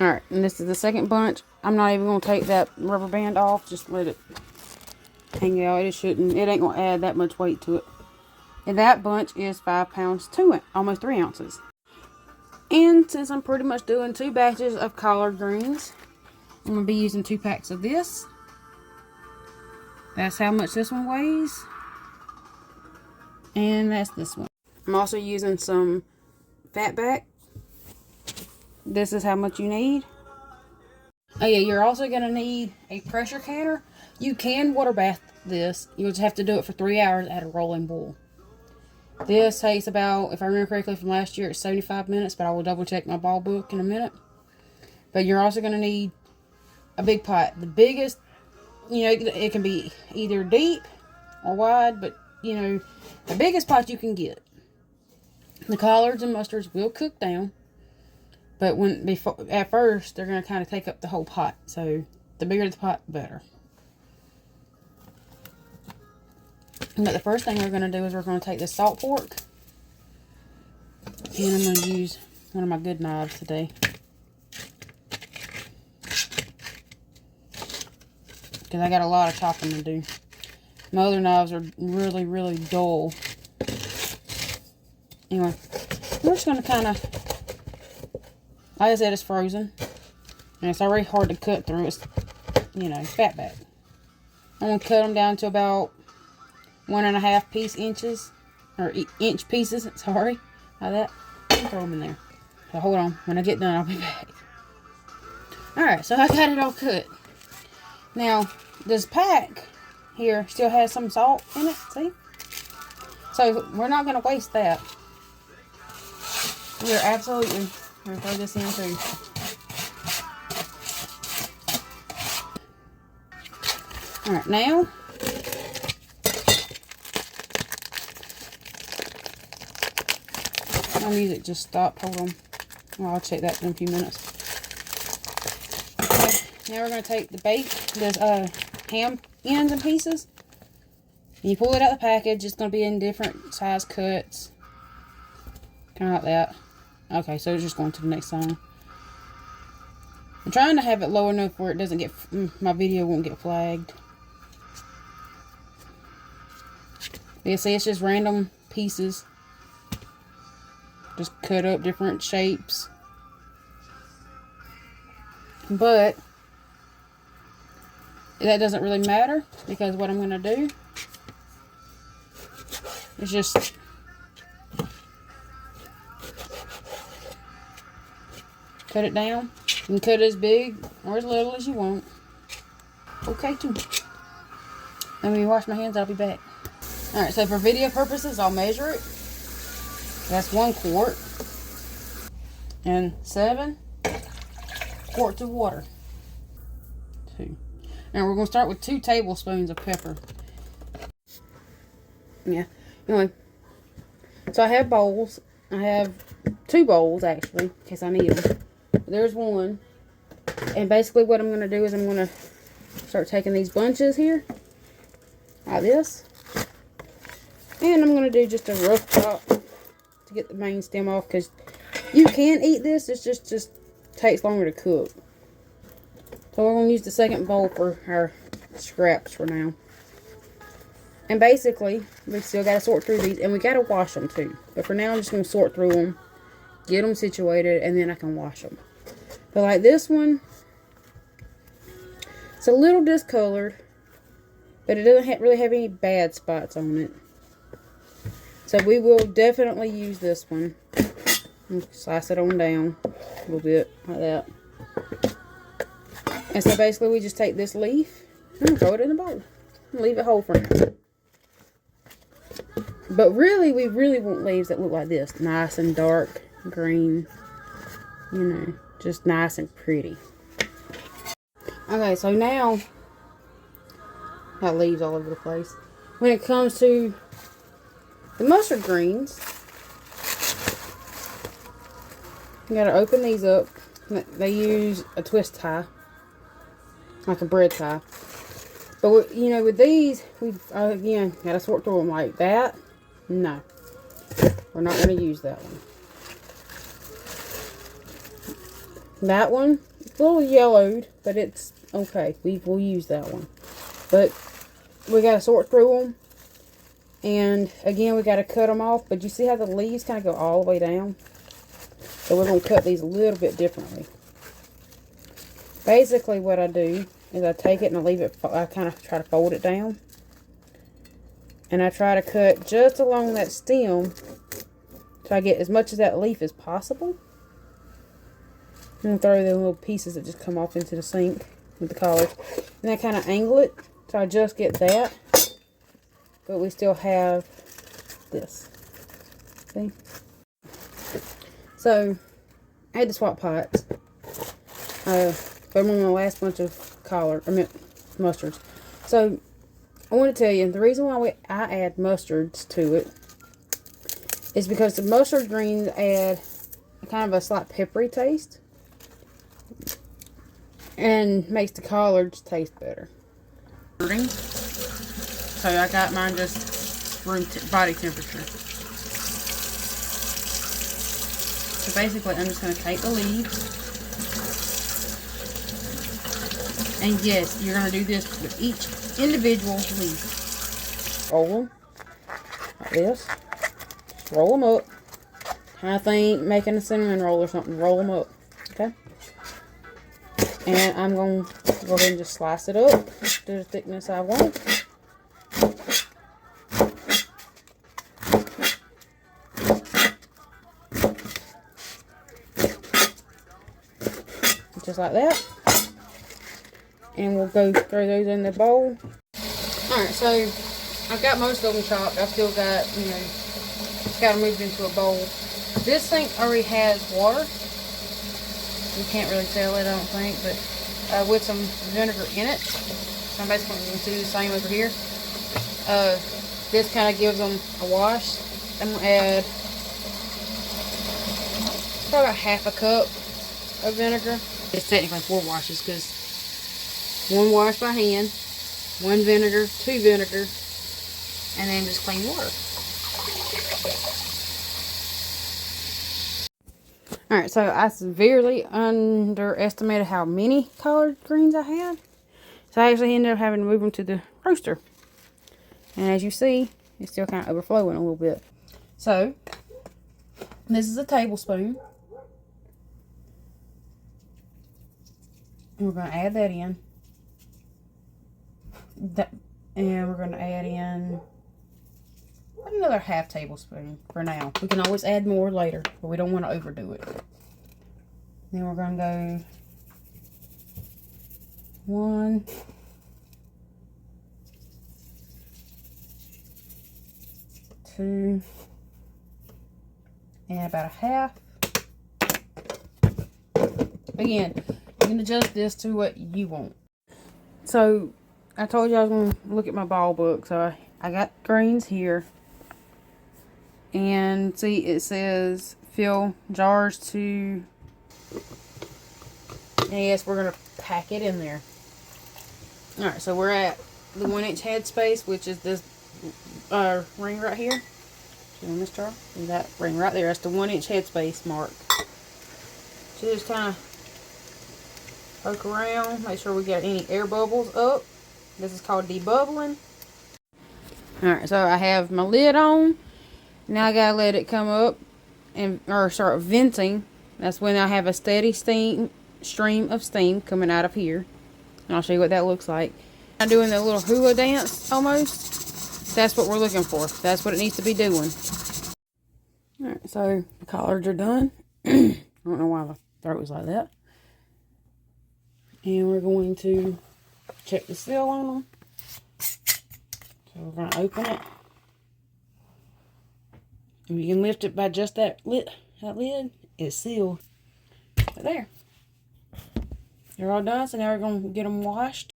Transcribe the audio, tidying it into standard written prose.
Alright, and this is the second bunch. I'm not even going to take that rubber band off. Just let it hang out. It ain't going to add that much weight to it. And that bunch is 5 pounds, almost 3 ounces. And since I'm pretty much doing 2 batches of collard greens, I'm going to be using 2 packs of this. That's how much this one weighs. And that's this one. I'm also using some FatBack. This is how much you need. Oh yeah, you're also going to need a pressure canner. You can water bath this. You just have to do it for 3 hours at a rolling boil. This takes about, if I remember correctly from last year, it's 75 minutes, but I will double check my ball book in a minute. But you're also going to need a big pot. The biggest, you know, it can be either deep or wide, but, you know, the biggest pot you can get. The collards and mustards will cook down, but at first, they're going to kind of take up the whole pot. So, the bigger the pot, the better. But the first thing we're going to do is we're going to take this salt pork. And I'm going to use one of my good knives today. Because I got a lot of chopping to do. My other knives are really, really dull. Anyway, we're just going to kind of, like I said, it's frozen. And it's already hard to cut through. It's, you know, FatBack. I'm going to cut them down to about 1.5 inches. Or inch pieces, sorry. Like that. I'll throw them in there. So hold on. When I get done, I'll be back. Alright, so I got it all cut. Now, this pack here still has some salt in it, see? So, we're not going to waste that. We're absolutely going to throw this in too. Alright, now, my music just stopped. Hold on. Well, I'll check that in a few minutes. Okay, now we're going to take the ham ends and pieces. And you pull it out of the package. It's going to be in different size cuts. Kind of like that. Okay, so it's just going to the next song. I'm trying to have it low enough where it doesn't get, my video won't get flagged. Yeah, see, it's just random pieces. Just cut up different shapes. But that doesn't really matter, because what I'm going to do is just cut it down. You can cut it as big or as little as you want. Okay, too. Let me wash my hands, I'll be back. Alright, so for video purposes, I'll measure it. That's 1 quart. And 7 quarts of water. 2. Now we're going to start with 2 tablespoons of pepper. Yeah. Anyway. So I have bowls. I have 2 bowls actually, in case I need them. There's one. And basically what I'm going to do is I'm going to start taking these bunches here. Like this. And I'm going to do just a rough chop to get the main stem off, because you can eat this. It just takes longer to cook. So we're going to use the second bowl for our scraps for now. And basically, we still got to sort through these, and we got to wash them too. But for now, I'm just going to sort through them, get them situated, and then I can wash them. But like this one, it's a little discolored, but it doesn't really have any bad spots on it. So we will definitely use this one. Slice it on down a little bit, like that. And so basically we just take this leaf and throw it in the bowl. And leave it whole for now. But really, we really want leaves that look like this. Nice and dark green. You know, just nice and pretty. Okay, so now, got leaves all over the place. When it comes to the mustard greens, you gotta open these up. They use a twist tie, like a bread tie. But you know, with these, we've again gotta sort through them like that. No, we're not gonna use that one. That one, a little yellowed, but it's okay. We'll use that one. But we got to sort through them. And again, we got to cut them off. But you see how the leaves kind of go all the way down? So we're going to cut these a little bit differently. Basically what I do is I take it and I leave it, I kind of try to fold it down. And I try to cut just along that stem so I get as much of that leaf as possible. And throw the little pieces that just come off into the sink with the collards. And I kind of angle it so I just get that. But we still have this. See? So, I had to swap pots. But I'm on my last bunch of mustards. So, I want to tell you, the reason why I add mustards to it is because the mustard greens add kind of a slight peppery taste. And makes the collards taste better. So I got mine just body temperature. So basically I'm just going to take the leaves. And yes, you're going to do this with each individual leaf. Roll them like this. Just roll them up. Kind of think making a cinnamon roll or something. Roll them up. Okay? And I'm going to go ahead and just slice it up to the thickness I want. Just like that. And we'll go throw those in the bowl. Alright, so I've got most of them chopped. I've still got, just got to move it into a bowl. This sink already has water. You can't really tell it, I don't think, but with some vinegar in it. So I'm basically going to do the same over here. This kind of gives them a wash. I'm going to add probably about half a cup of vinegar. It's technically 4 washes because 1 wash by hand, 1 vinegar, 2 vinegar, and then just clean water. Alright, so I severely underestimated how many collard greens I had. So I actually ended up having to move them to the roaster. And as you see, it's still kind of overflowing a little bit. So, this is a tablespoon. And we're going to add that in. And we're going to add in another half tablespoon for now. We can always add more later, but we don't want to overdo it. Then we're going to go 1, 2, and about a half. Again, you can adjust this to what you want. So, I told you I was going to look at my ball book. So, I got greens here. And see, it says fill jars to... And yes, we're going to pack it in there. Alright, so we're at the 1-inch headspace, which is this ring right here. See on this jar? And that ring right there. That's the 1-inch headspace mark. So just kind of poke around, make sure we got any air bubbles up. This is called debubbling. Alright, so I have my lid on. Now I gotta let it come up and or start venting. That's when I have a steady stream of steam coming out of here. And I'll show you what that looks like. I'm doing the little hula dance almost. That's what we're looking for. That's what it needs to be doing. Alright, so the collards are done. I don't know why my throat was like that. And we're going to check the seal on them. So we're going to open it. And you can lift it by just that lid. It's sealed. But there. They're all done. So now we're going to get them washed.